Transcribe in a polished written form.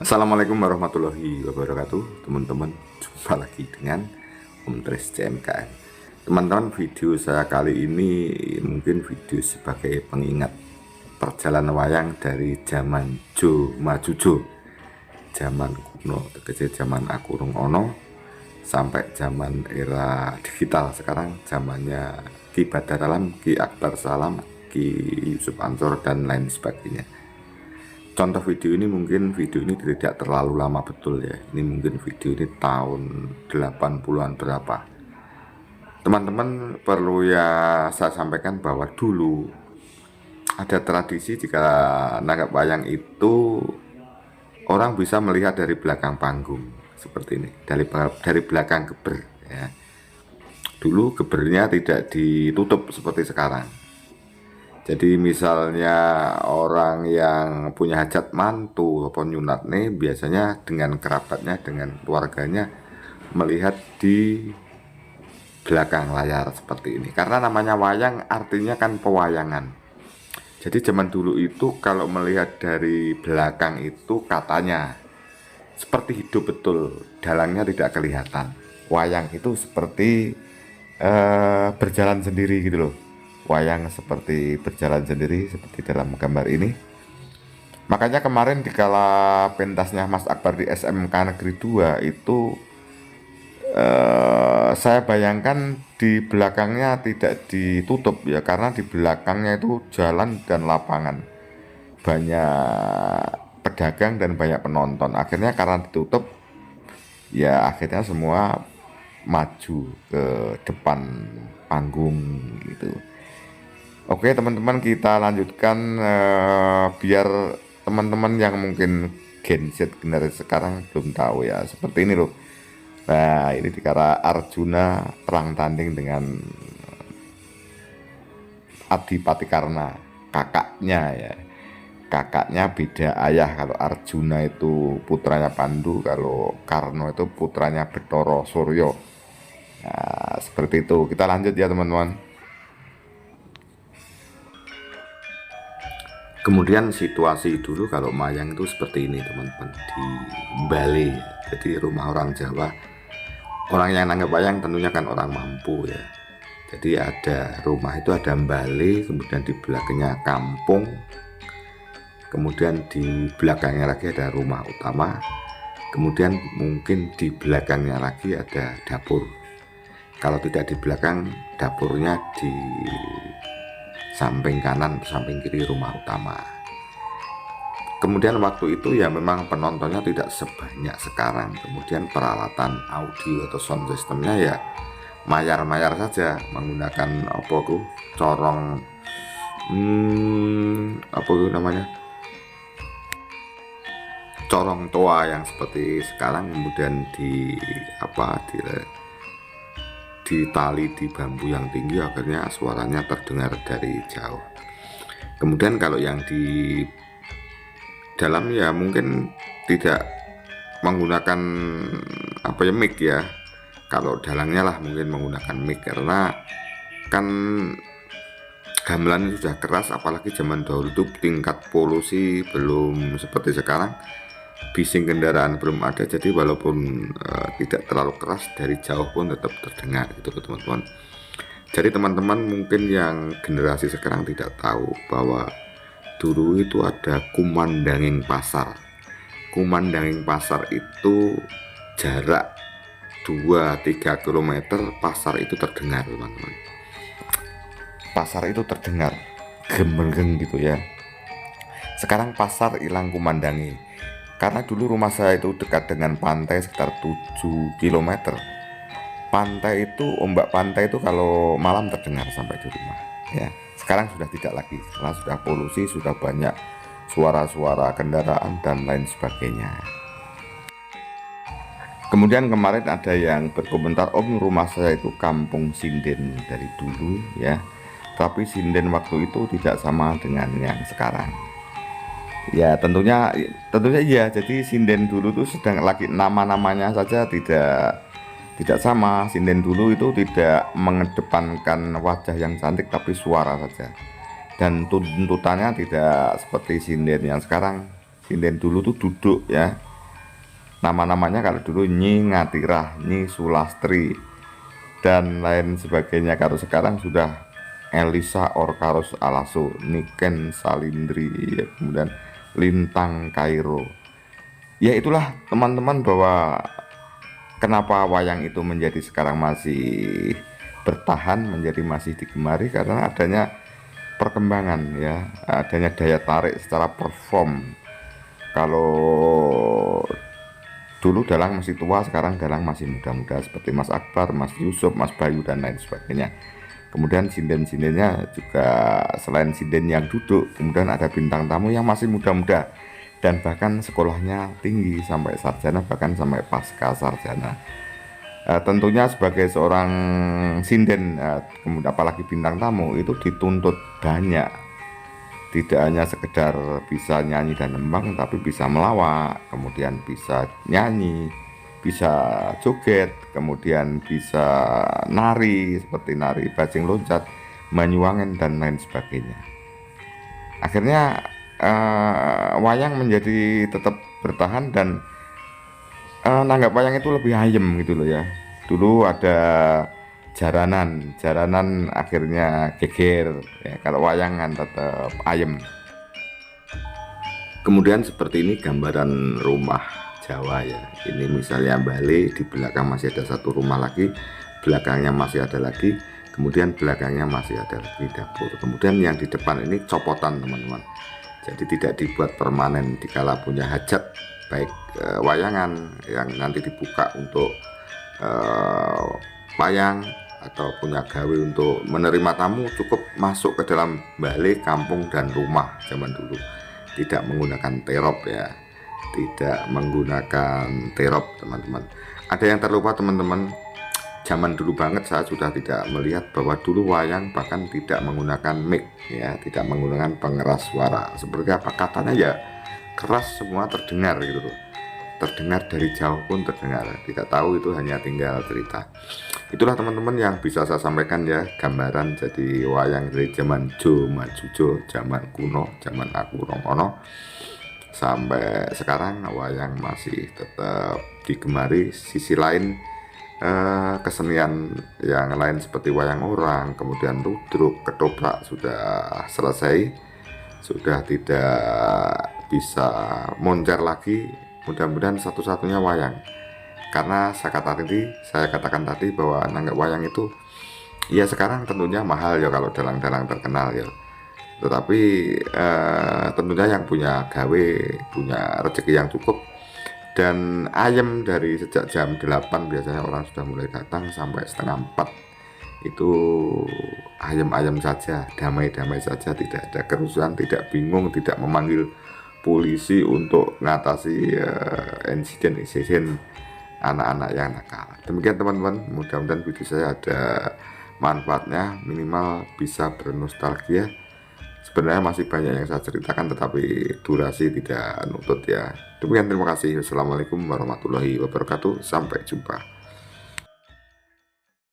Assalamualaikum warahmatullahi wabarakatuh, teman-teman. Jumpa lagi dengan Om Tris CMKM. Teman-teman, video saya kali ini mungkin video sebagai pengingat perjalanan wayang dari zaman Jo Majujo, zaman kuno, tegese zaman Akurung Ono, sampai zaman era digital sekarang, zamannya Ki Badar Alam, Ki Akbar Salam, Ki Yusuf Ansor, dan lain sebagainya. Contoh video ini mungkin video ini tidak terlalu lama betul ya. Ini mungkin video ini tahun 80-an berapa. Teman-teman, perlu ya saya sampaikan bahwa dulu ada tradisi jika nanggap wayang itu orang bisa melihat dari belakang panggung seperti ini, dari belakang geber ya. Dulu gebernya tidak ditutup seperti sekarang. Jadi misalnya orang yang punya hajat mantu ataupun nyunat nih, biasanya dengan kerabatnya, dengan keluarganya melihat di belakang layar seperti ini. Karena namanya wayang artinya kan pewayangan. Jadi zaman dulu itu kalau melihat dari belakang itu katanya seperti hidup betul, dalangnya tidak kelihatan. Wayang itu seperti berjalan sendiri gitu loh. Wayang seperti berjalan sendiri seperti dalam gambar ini. Makanya kemarin dikala pentasnya Mas Akbar di SMK Negeri 2 itu saya bayangkan di belakangnya tidak ditutup ya, karena di belakangnya itu jalan dan lapangan, banyak pedagang dan banyak penonton. Akhirnya karena ditutup ya, akhirnya semua maju ke depan panggung gitu. Oke teman-teman, kita lanjutkan biar teman-teman yang mungkin Gen Z generasi sekarang belum tahu ya, seperti ini loh. Nah, ini dikira Arjuna perang tanding dengan Adipati Karna, kakaknya ya. Kakaknya beda ayah, kalau Arjuna itu putranya Pandu, kalau Karno itu putranya Betoro Suryo. Nah, seperti itu. Kita lanjut ya teman-teman. Kemudian situasi dulu kalau mayang itu seperti ini teman-teman, di Bali. Jadi rumah orang Jawa, orang yang nanggap wayang tentunya kan orang mampu ya. Jadi ada rumah itu ada Bali, kemudian di belakangnya kampung, kemudian di belakangnya lagi ada rumah utama, kemudian mungkin di belakangnya lagi ada dapur. Kalau tidak di belakang, dapurnya di samping kanan, samping kiri rumah utama. Kemudian waktu itu ya memang penontonnya tidak sebanyak sekarang. Kemudian peralatan audio atau sound systemnya ya mayar-mayar saja, menggunakan apa tuh, corong apa itu namanya, corong toa yang seperti sekarang, kemudian di apa, di tali di bambu yang tinggi, akhirnya suaranya terdengar dari jauh. Kemudian kalau yang di dalam ya mungkin tidak menggunakan apa ya, mic ya. Kalau dalangnya lah mungkin menggunakan mic, karena kan gamelan sudah keras, apalagi zaman dahulu itu tingkat polusi belum seperti sekarang, bising kendaraan belum ada, jadi walaupun tidak terlalu keras, dari jauh pun tetap terdengar gitu teman-teman. Jadi teman-teman mungkin yang generasi sekarang tidak tahu bahwa dulu itu ada kumandanging pasar. Kumandanging pasar itu jarak 2-3 km pasar itu terdengar teman-teman. Pasar itu terdengar gemengeng gitu ya. Sekarang pasar hilang kumandangi. Karena dulu rumah saya itu dekat dengan pantai sekitar 7 km. Pantai itu, ombak pantai itu kalau malam terdengar sampai di rumah ya. Sekarang sudah tidak lagi, karena sudah polusi, sudah banyak suara-suara kendaraan dan lain sebagainya. Kemudian kemarin ada yang berkomentar, Om, rumah saya itu kampung sinden dari dulu ya, tapi sinden waktu itu tidak sama dengan yang sekarang. Ya tentunya iya. Jadi sinden dulu tuh sedang lagi nama-namanya saja tidak sama. Sinden dulu itu tidak mengedepankan wajah yang cantik, tapi suara saja. Dan tuntutannya tidak seperti sinden yang sekarang. Sinden dulu tuh duduk ya, Nama-namanya kalau dulu Nyi Ngatirah, Nyi Sulastri, dan lain sebagainya. Kalau sekarang sudah Elisa Orkaros Alaso, Niken Salindri, ya, kemudian Lintang Kairo. Ya itulah teman-teman, bahwa kenapa wayang itu menjadi sekarang masih bertahan, menjadi masih digemari, karena adanya perkembangan, ya, adanya daya tarik secara perform. Kalau dulu dalang masih tua, sekarang dalang masih muda-muda seperti Mas Akbar, Mas Yusuf, Mas Bayu, dan lain sebagainya. Kemudian sinden-sindennya juga selain sinden yang duduk, kemudian ada bintang tamu yang masih muda-muda dan bahkan sekolahnya tinggi sampai sarjana, bahkan sampai pasca sarjana. Tentunya sebagai seorang sinden, kemudian apalagi bintang tamu, itu dituntut banyak. Tidak hanya sekedar bisa nyanyi dan nembang, tapi bisa melawak, kemudian bisa nyanyi, bisa joget, kemudian bisa nari seperti nari bajing loncat, manyuwangen, dan lain sebagainya. Akhirnya wayang menjadi tetap bertahan, dan nanggap wayang itu lebih ayem gitu loh ya. Dulu ada jaranan akhirnya geger ya, kalau wayang kan tetap ayem. Kemudian seperti ini gambaran rumah Jawa ya. Ini misalnya Bali, di belakang masih ada satu rumah lagi, belakangnya masih ada lagi, kemudian belakangnya masih ada lagi dapur. Kemudian yang di depan ini copotan teman-teman. Jadi tidak dibuat permanen, dikala punya hajat baik wayangan yang nanti dibuka untuk wayang, atau punya gawe untuk menerima tamu, cukup masuk ke dalam balik, kampung, dan rumah zaman dulu. Tidak menggunakan terop ya, tidak menggunakan terop teman-teman. Ada yang terlupa teman-teman, zaman dulu banget saya sudah tidak melihat bahwa dulu wayang bahkan tidak menggunakan mic ya, tidak menggunakan pengeras suara. Seperti apa katanya ya, keras semua terdengar gitu loh, terdengar dari jauh pun terdengar. Tidak tahu, itu hanya tinggal cerita. Itulah teman-teman yang bisa saya sampaikan ya, gambaran jadi wayang dari zaman Majujo, zaman kuno, zaman aku Romono, sampai sekarang wayang masih tetap digemari. Sisi lain kesenian yang lain seperti wayang orang, kemudian ludruk, ketoprak sudah selesai, sudah tidak bisa moncer lagi. Mudah-mudahan satu-satunya wayang, karena saya katakan tadi bahwa nanggap wayang itu ya sekarang tentunya mahal ya kalau dalang-dalang terkenal ya, tetapi tentunya yang punya gawe, punya rezeki yang cukup dan ayem, dari sejak jam 8 biasanya orang sudah mulai datang sampai setengah 4 itu ayem-ayem saja, damai-damai saja, tidak ada kerusuhan, tidak bingung, tidak memanggil polisi untuk mengatasi insiden anak-anak yang nakal. Demikian teman-teman, mudah-mudahan video saya ada manfaatnya, minimal bisa bernostalgia. Sebenarnya masih banyak yang saya ceritakan, tetapi durasi tidak nutut ya. Demikian, terima kasih. Wassalamualaikum warahmatullahi wabarakatuh. Sampai jumpa.